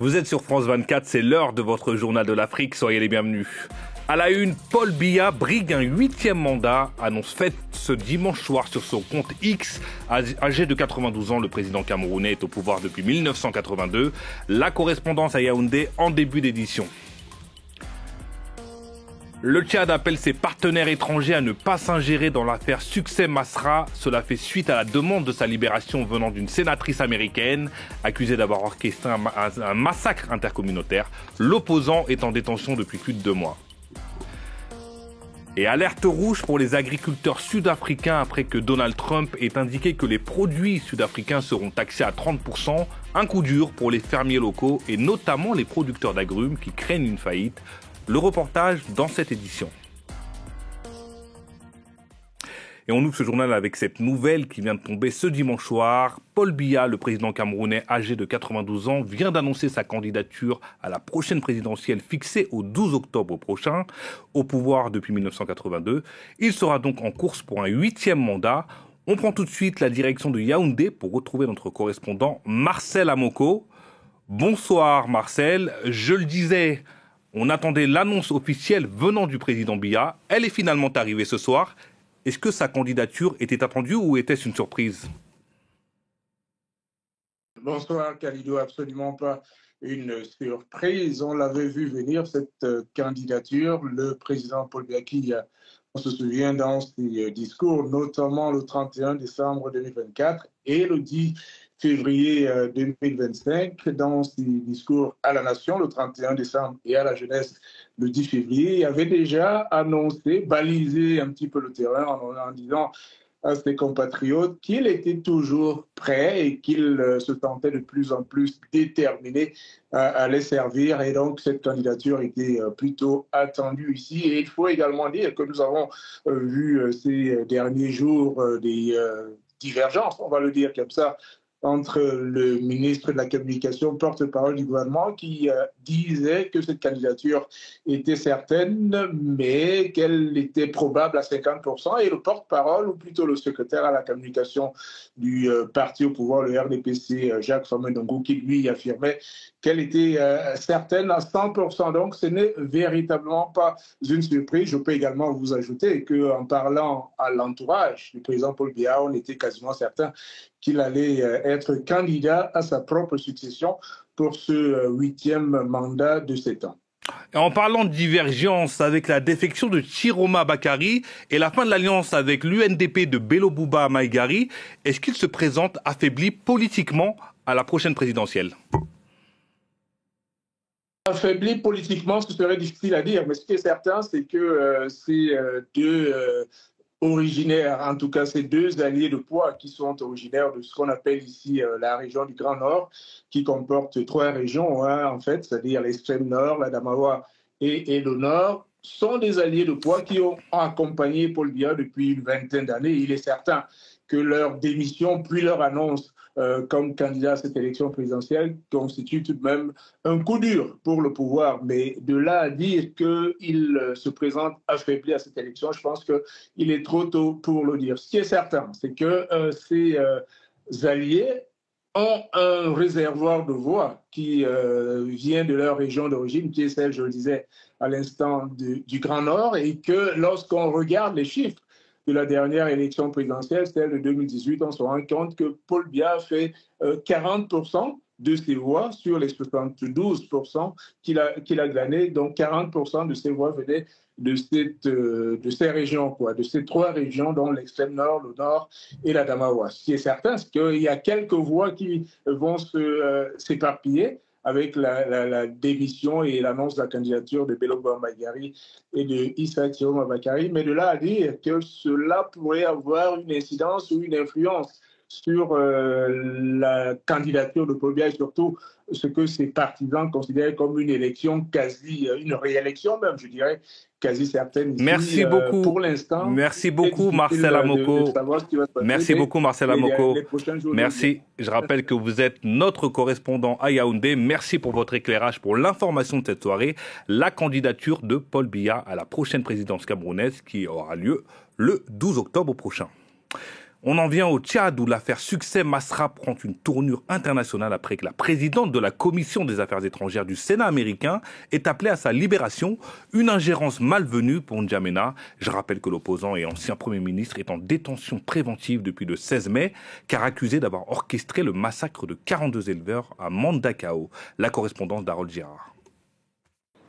Vous êtes sur France 24, c'est l'heure de votre journal de l'Afrique, soyez les bienvenus. À la une, Paul Biya brigue un 8e mandat, annonce faite ce dimanche soir sur son compte X. Âgé de 92 ans, le président camerounais est au pouvoir depuis 1982. La correspondance à Yaoundé en début d'édition. Le Tchad appelle ses partenaires étrangers à ne pas s'ingérer dans l'affaire Succès Masra. Cela fait suite à la demande de sa libération venant d'une sénatrice américaine accusée d'avoir orchestré un massacre intercommunautaire. L'opposant est en détention depuis plus de 2 mois. Et alerte rouge pour les agriculteurs sud-africains après que Donald Trump ait indiqué que les produits sud-africains seront taxés à 30%. Un coup dur pour les fermiers locaux et notamment les producteurs d'agrumes qui craignent une faillite. Le reportage dans cette édition. Et on ouvre ce journal avec cette nouvelle qui vient de tomber ce dimanche soir. Paul Biya, le président camerounais âgé de 92 ans, vient d'annoncer sa candidature à la prochaine présidentielle fixée au 12 octobre prochain. Au pouvoir depuis 1982, il sera donc en course pour un 8e mandat. On prend tout de suite la direction de Yaoundé pour retrouver notre correspondant Marcel Amoko. Bonsoir Marcel, je le disais... On attendait l'annonce officielle venant du président Biya. Elle est finalement arrivée ce soir. Est-ce que sa candidature était attendue ou était-ce une surprise? Bonsoir Khalidou, absolument pas une surprise. On l'avait vu venir, cette candidature. Le président Paul Biya, qui, on se souvient dans ses discours, notamment le 31 décembre 2024 et le 10 février 2025, dans ses discours à la nation, le 31 décembre, et à la jeunesse, le 10 février, il avait déjà annoncé, balisé un petit peu le terrain en disant à ses compatriotes qu'il était toujours prêt et qu'il se sentait de plus en plus déterminé à les servir. Et donc, cette candidature était plutôt attendue ici. Et il faut également dire que nous avons vu ces derniers jours des divergences, on va le dire comme ça, entre le ministre de la Communication, porte-parole du gouvernement, qui disait que cette candidature était certaine, mais qu'elle était probable à 50%, et le porte-parole, ou plutôt le secrétaire à la communication du parti au pouvoir, le RDPC, Jacques Famendongo, qui lui affirmait qu'elle était certaine à 100%. Donc, ce n'est véritablement pas une surprise. Je peux également vous ajouter qu'en parlant à l'entourage du président Paul Biya, on était quasiment certain qu'il allait être candidat à sa propre succession pour ce 8e mandat de 7 ans. Et en parlant de divergence avec la défection de Chiroma Bakary et la fin de l'alliance avec l'UNDP de Bello Bouba Maïgari, est-ce qu'il se présente affaibli politiquement à la prochaine présidentielle? Affaibli politiquement, ce serait difficile à dire, mais ce qui est certain, c'est que ces deux originaires, en tout cas ces deux alliés de poids qui sont originaires de ce qu'on appelle ici la région du Grand Nord, qui comporte 3 régions, en fait, c'est-à-dire l'extrême nord, la Damawa et le nord, sont des alliés de poids qui ont accompagné Paul Biya depuis une vingtaine d'années. Il est certain que leur démission, puis leur annonce comme candidat à cette élection présidentielle constitue tout de même un coup dur pour le pouvoir. Mais de là à dire qu'il se présente affaibli à cette élection, je pense qu'il est trop tôt pour le dire. Ce qui est certain, c'est que ces alliés ont un réservoir de voix qui vient de leur région d'origine, qui est celle, je le disais à l'instant, du Grand Nord, et que lorsqu'on regarde les chiffres de la dernière élection présidentielle, celle de 2018, on se rend compte que Paul Biya fait 40% de ses voix sur les 72% qu'il a gagné. Donc 40% de ses voix venaient de ces régions, de ces 3 régions, dont l'extrême nord, le nord et la Damawa. Ce qui est certain, c'est qu'il y a quelques voix qui vont s'éparpiller avec la démission et l'annonce de la candidature de Bello Bouba Maïgari et de Issa Chiroma Bakary, mais de là à dire que cela pourrait avoir une incidence ou une influence sur la candidature de Paul Biya et surtout ce que ses partisans considèrent comme une élection quasi, une réélection même, je dirais, quasi certaine ici. Merci beaucoup. Pour l'instant. Merci beaucoup, Marcel Amoko. Merci beaucoup, Marcel Amoko. Merci. Je rappelle que vous êtes notre correspondant à Yaoundé. Merci pour votre éclairage, pour l'information de cette soirée. La candidature de Paul Biya à la prochaine présidence camerounaise qui aura lieu le 12 octobre prochain. On en vient au Tchad où l'affaire Succès Masra prend une tournure internationale après que la présidente de la Commission des Affaires étrangères du Sénat américain est appelée à sa libération, une ingérence malvenue pour N'Djamena. Je rappelle que l'opposant et ancien Premier ministre est en détention préventive depuis le 16 mai, car accusé d'avoir orchestré le massacre de 42 éleveurs à Mandakao. La correspondance d'Harold Girard.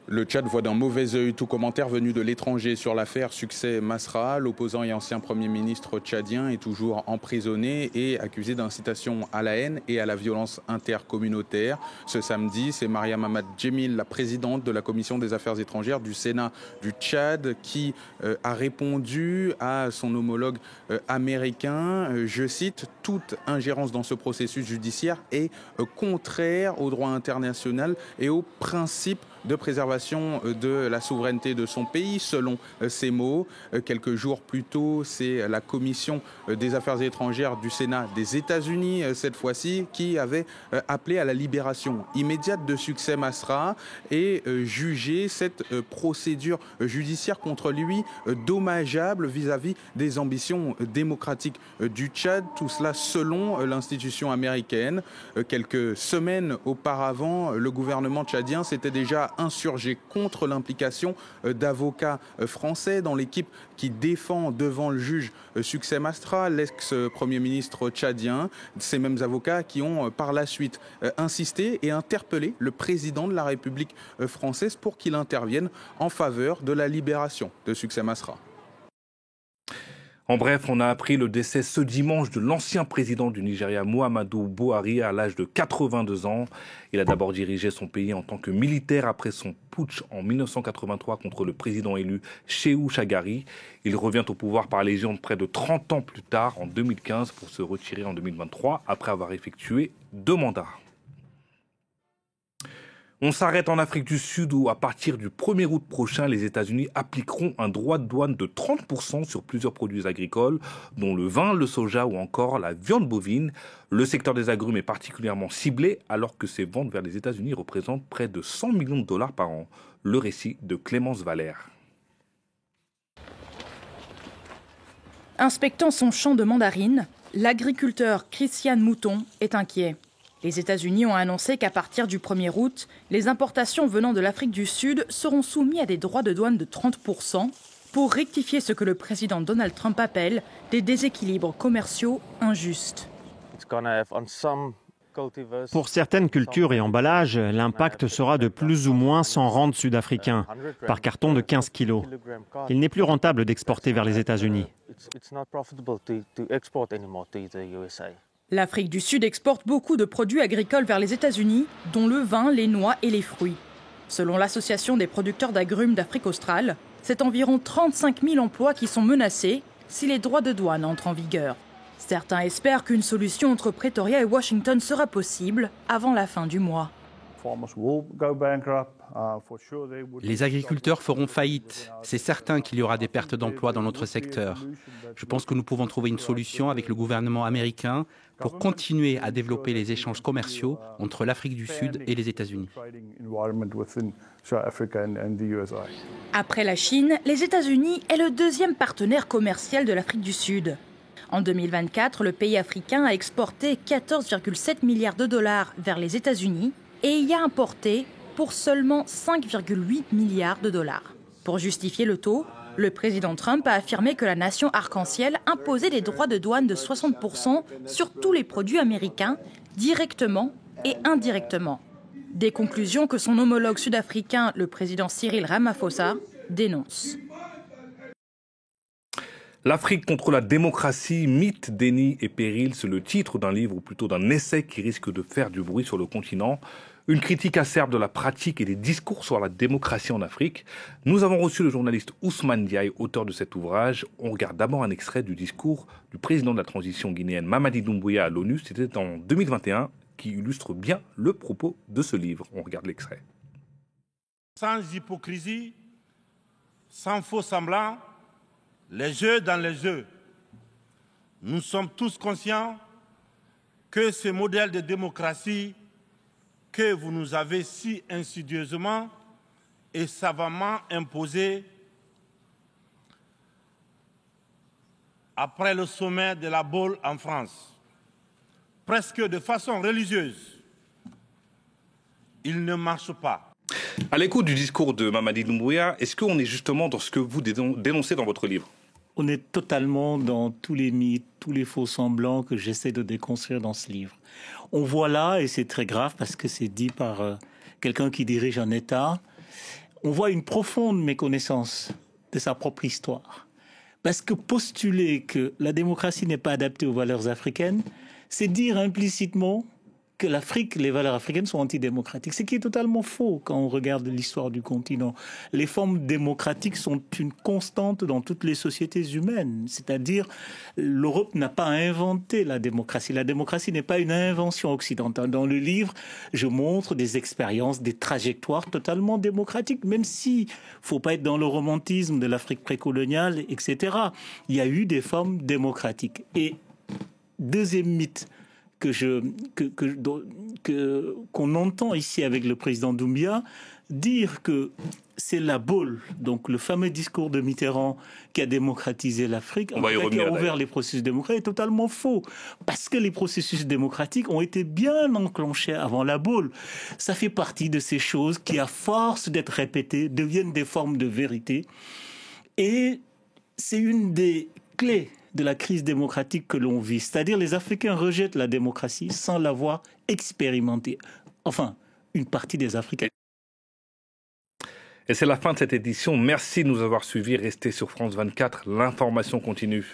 Le Tchad voit d'un mauvais œil tout commentaire venu de l'étranger sur l'affaire Succès Masra. L'opposant et ancien Premier ministre tchadien est toujours emprisonné et accusé d'incitation à la haine et à la violence intercommunautaire. Ce samedi, c'est Maria Mamad Djemil, la présidente de la Commission des Affaires étrangères du Sénat du Tchad, qui a répondu à son homologue américain. Je cite, « Toute ingérence dans ce processus judiciaire est contraire au droit international et aux principes de préservation de la souveraineté de son pays, selon ces mots. Quelques jours plus tôt, c'est la Commission des Affaires étrangères du Sénat des États-Unis, cette fois-ci, qui avait appelé à la libération immédiate de Succès Masra et jugé cette procédure judiciaire contre lui dommageable vis-à-vis des ambitions démocratiques du Tchad. Tout cela selon l'institution américaine. Quelques semaines auparavant, le gouvernement tchadien s'était déjà insurgé contre l'implication d'avocats français dans l'équipe qui défend devant le juge Succès Masra, l'ex-premier ministre tchadien. Ces mêmes avocats qui ont par la suite insisté et interpellé le président de la République française pour qu'il intervienne en faveur de la libération de Succès Masra. En bref, on a appris le décès ce dimanche de l'ancien président du Nigeria, Muhammadu Buhari, à l'âge de 82 ans. Il a d'abord dirigé son pays en tant que militaire après son putsch en 1983 contre le président élu Shehu Shagari. Il revient au pouvoir par légion près de 30 ans plus tard, en 2015, pour se retirer en 2023, après avoir effectué 2 mandats. On s'arrête en Afrique du Sud où, à partir du 1er août prochain, les États-Unis appliqueront un droit de douane de 30% sur plusieurs produits agricoles, dont le vin, le soja ou encore la viande bovine. Le secteur des agrumes est particulièrement ciblé alors que ses ventes vers les États-Unis représentent près de 100 millions de dollars par an. Le récit de Clémence Valère. Inspectant son champ de mandarines, l'agriculteur Christian Mouton est inquiet. Les États-Unis ont annoncé qu'à partir du 1er août, les importations venant de l'Afrique du Sud seront soumises à des droits de douane de 30% pour rectifier ce que le président Donald Trump appelle des déséquilibres commerciaux injustes. Pour certaines cultures et emballages, l'impact sera de plus ou moins 100 rands sud-africains par carton de 15 kilos. Il n'est plus rentable d'exporter vers les États-Unis. L'Afrique du Sud exporte beaucoup de produits agricoles vers les États-Unis, dont le vin, les noix et les fruits. Selon l'Association des producteurs d'agrumes d'Afrique australe, c'est environ 35 000 emplois qui sont menacés si les droits de douane entrent en vigueur. Certains espèrent qu'une solution entre Pretoria et Washington sera possible avant la fin du mois. Les agriculteurs feront faillite. C'est certain qu'il y aura des pertes d'emplois dans notre secteur. Je pense que nous pouvons trouver une solution avec le gouvernement américain pour continuer à développer les échanges commerciaux entre l'Afrique du Sud et les États-Unis. Après la Chine, les États-Unis est le deuxième partenaire commercial de l'Afrique du Sud. En 2024, le pays africain a exporté 14,7 milliards de dollars vers les États-Unis et y a importé pour seulement 5,8 milliards de dollars. Pour justifier le taux, le président Trump a affirmé que la nation arc-en-ciel imposait des droits de douane de 60% sur tous les produits américains, directement et indirectement. Des conclusions que son homologue sud-africain, le président Cyril Ramaphosa, dénonce. L'Afrique contre la démocratie, mythe, déni et péril, c'est le titre d'un livre ou plutôt d'un essai qui risque de faire du bruit sur le continent. Une critique acerbe de la pratique et des discours sur la démocratie en Afrique. Nous avons reçu le journaliste Ousmane Diaye, auteur de cet ouvrage. On regarde d'abord un extrait du discours du président de la transition guinéenne Mamadi Doumbouya à l'ONU. C'était en 2021, qui illustre bien le propos de ce livre. On regarde l'extrait. Sans hypocrisie, sans faux semblants, les jeux dans les jeux. Nous sommes tous conscients que ce modèle de démocratie que vous nous avez si insidieusement et savamment imposé après le sommet de la Baule en France, presque de façon religieuse. Il ne marche pas. À l'écoute du discours de Mamadi Doumbouya, est-ce qu'on est justement dans ce que vous dénoncez dans votre livre ? On est totalement dans tous les mythes, tous les faux semblants que j'essaie de déconstruire dans ce livre. On voit là, et c'est très grave parce que c'est dit par quelqu'un qui dirige un État, on voit une profonde méconnaissance de sa propre histoire. Parce que postuler que la démocratie n'est pas adaptée aux valeurs africaines, c'est dire implicitement que l'Afrique, les valeurs africaines sont antidémocratiques. Ce qui est totalement faux quand on regarde l'histoire du continent. Les formes démocratiques sont une constante dans toutes les sociétés humaines. C'est-à-dire, l'Europe n'a pas inventé la démocratie. La démocratie n'est pas une invention occidentale. Dans le livre, je montre des expériences, des trajectoires totalement démocratiques, même si faut pas être dans le romantisme de l'Afrique précoloniale, etc. Il y a eu des formes démocratiques. Et deuxième mythe qu'on entend ici avec le président Doumbouya, dire que c'est la Baule, donc le fameux discours de Mitterrand qui a démocratisé l'Afrique, qui a ouvert les processus démocratiques, est totalement faux. Parce que les processus démocratiques ont été bien enclenchés avant la Baule. Ça fait partie de ces choses qui, à force d'être répétées, deviennent des formes de vérité. Et c'est une des clés de la crise démocratique que l'on vit. C'est-à-dire les Africains rejettent la démocratie sans l'avoir expérimentée. Enfin, une partie des Africains. Et c'est la fin de cette édition. Merci de nous avoir suivis. Restez sur France 24. L'information continue.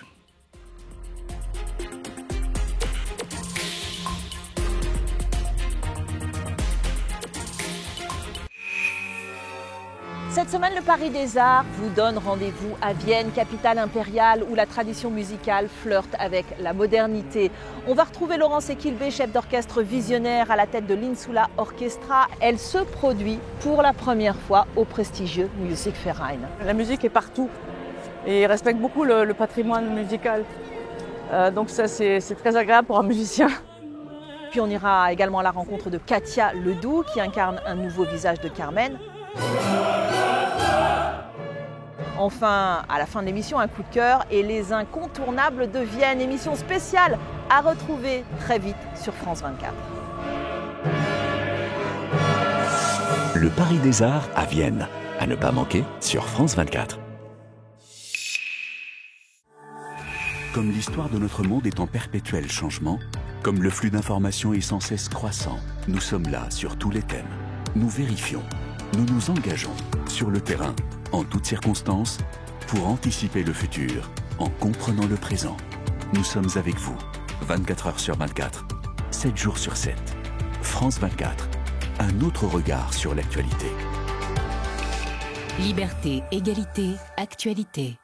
Cette semaine, le Paris des Arts vous donne rendez-vous à Vienne, capitale impériale où la tradition musicale flirte avec la modernité. On va retrouver Laurence Equilbé, chef d'orchestre visionnaire à la tête de l'Insula Orchestra. Elle se produit pour la première fois au prestigieux Musikverein. La musique est partout et respecte beaucoup le patrimoine musical. Donc ça, c'est très agréable pour un musicien. Puis on ira également à la rencontre de Katia Ledoux qui incarne un nouveau visage de Carmen. Enfin, à la fin de l'émission, un coup de cœur et les incontournables de Vienne. Émission spéciale à retrouver très vite sur France 24. Le Paris des Arts à Vienne. À ne pas manquer sur France 24. Comme l'histoire de notre monde est en perpétuel changement, comme le flux d'informations est sans cesse croissant, nous sommes là sur tous les thèmes. Nous vérifions, nous nous engageons sur le terrain, en toutes circonstances, pour anticiper le futur, en comprenant le présent. Nous sommes avec vous, 24 heures sur 24, 7 jours sur 7. France 24, un autre regard sur l'actualité. Liberté, égalité, actualité.